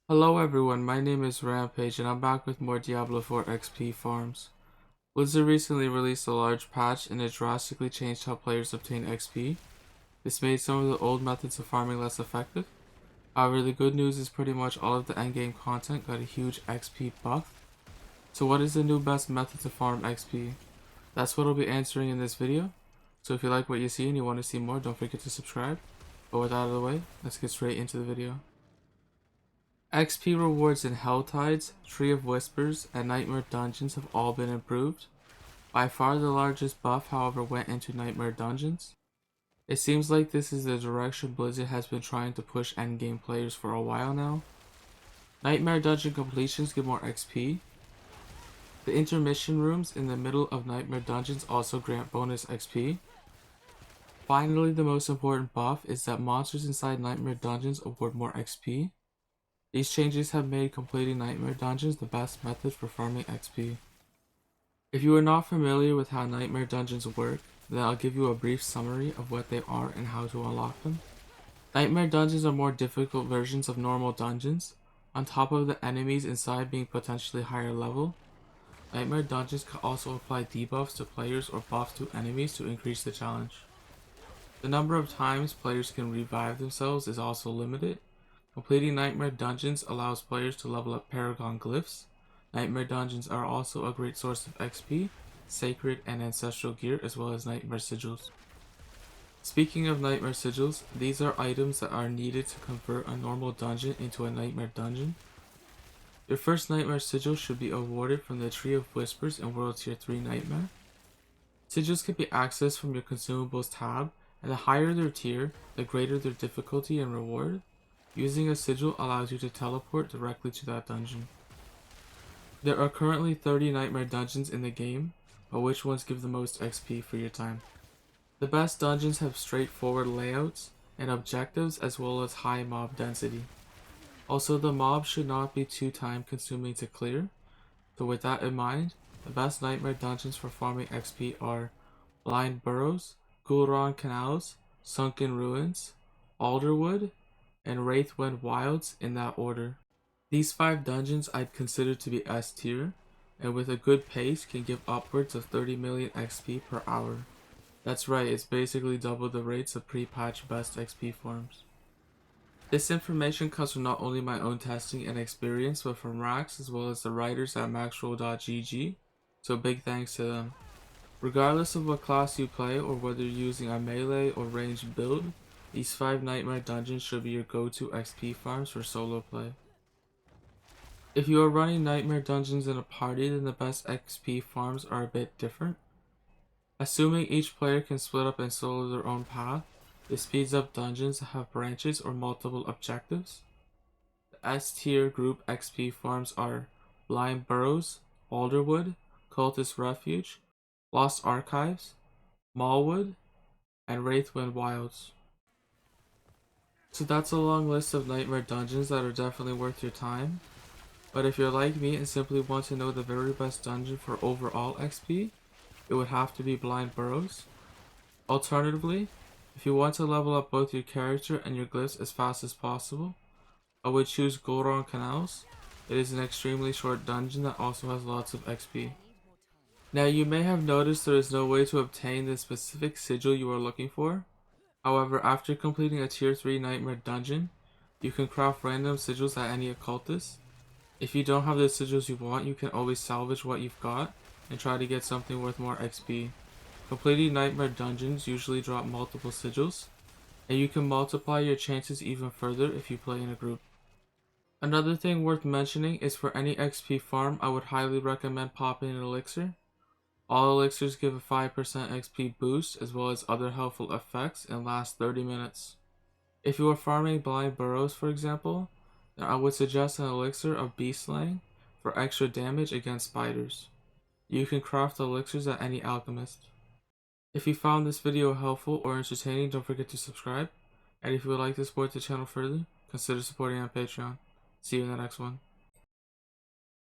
Hello everyone, my name is Rampage and I'm back with more Diablo IV XP farms. Blizzard recently released a large patch and it drastically changed how players obtain XP. This made some of the old methods of farming less effective. However, the good news is pretty much all of the endgame content got a huge XP buff. So what is the new best method to farm XP? That's what I'll be answering in this video. So if you like what you see and you want to see more, don't forget to subscribe. But with that out of the way, let's get straight into the video. XP rewards in Helltides, Tree of Whispers, and Nightmare Dungeons have all been improved. By far the largest buff, however, went into Nightmare Dungeons. It seems like this is the direction Blizzard has been trying to push endgame players for a while now. Nightmare Dungeon completions give more XP. The intermission rooms in the middle of Nightmare Dungeons also grant bonus XP. Finally, the most important buff is that monsters inside Nightmare Dungeons award more XP. These changes have made completing Nightmare Dungeons the best method for farming XP. If you are not familiar with how Nightmare Dungeons work, then I'll give you a brief summary of what they are and how to unlock them. Nightmare Dungeons are more difficult versions of normal dungeons, on top of the enemies inside being potentially higher level. Nightmare Dungeons can also apply debuffs to players or buffs to enemies to increase the challenge. The number of times players can revive themselves is also limited. Completing Nightmare Dungeons allows players to level up Paragon Glyphs. Nightmare Dungeons are also a great source of XP, Sacred and Ancestral gear, as well as Nightmare Sigils. Speaking of Nightmare Sigils, these are items that are needed to convert a normal dungeon into a Nightmare Dungeon. Your first Nightmare Sigil should be awarded from the Tree of Whispers in World Tier 3 Nightmare. Sigils can be accessed from your Consumables tab, and the higher their tier, the greater their difficulty and reward. Using a sigil allows you to teleport directly to that dungeon. There are currently 30 Nightmare Dungeons in the game, but which ones give the most XP for your time? The best dungeons have straightforward layouts and objectives as well as high mob density. Also, the mobs should not be too time consuming to clear, so with that in mind, the best Nightmare Dungeons for farming XP are Blind Burrows, Gul'ran Canals, Sunken Ruins, Alderwood, and Wraithwind Wilds in that order. These 5 dungeons I'd consider to be S tier, and with a good pace can give upwards of 30 million XP per hour. That's right, it's basically double the rates of pre-patch best XP farms. This information comes from not only my own testing and experience, but from Rax as well as the writers at maxroll.gg, so big thanks to them. Regardless of what class you play or whether you're using a melee or ranged build, these 5 Nightmare Dungeons should be your go-to XP farms for solo play. If you are running Nightmare Dungeons in a party, then the best XP farms are a bit different. Assuming each player can split up and solo their own path, this speeds up dungeons that have branches or multiple objectives. The S tier group XP farms are Blind Burrows, Alderwood, Cultist Refuge, Lost Archives, Mallwood, and Wraithwind Wilds. So that's a long list of Nightmare Dungeons that are definitely worth your time. But if you're like me and simply want to know the very best dungeon for overall XP, it would have to be Blind Burrows. Alternatively, if you want to level up both your character and your glyphs as fast as possible, I would choose Gul'ran Canals. It is an extremely short dungeon that also has lots of XP. Now you may have noticed there is no way to obtain the specific sigil you are looking for. However, after completing a tier 3 Nightmare Dungeon, you can craft random sigils at any occultist. If you don't have the sigils you want, you can always salvage what you've got and try to get something worth more XP. Completing Nightmare Dungeons usually drop multiple sigils, and you can multiply your chances even further if you play in a group. Another thing worth mentioning is for any XP farm, I would highly recommend popping an elixir. All elixirs give a 5% XP boost as well as other helpful effects and last 30 minutes. If you are farming Blind Burrows for example, then I would suggest an elixir of Beast Slaying for extra damage against spiders. You can craft elixirs at any alchemist. If you found this video helpful or entertaining, don't forget to subscribe, and if you would like to support the channel further, consider supporting on Patreon. See you in the next one.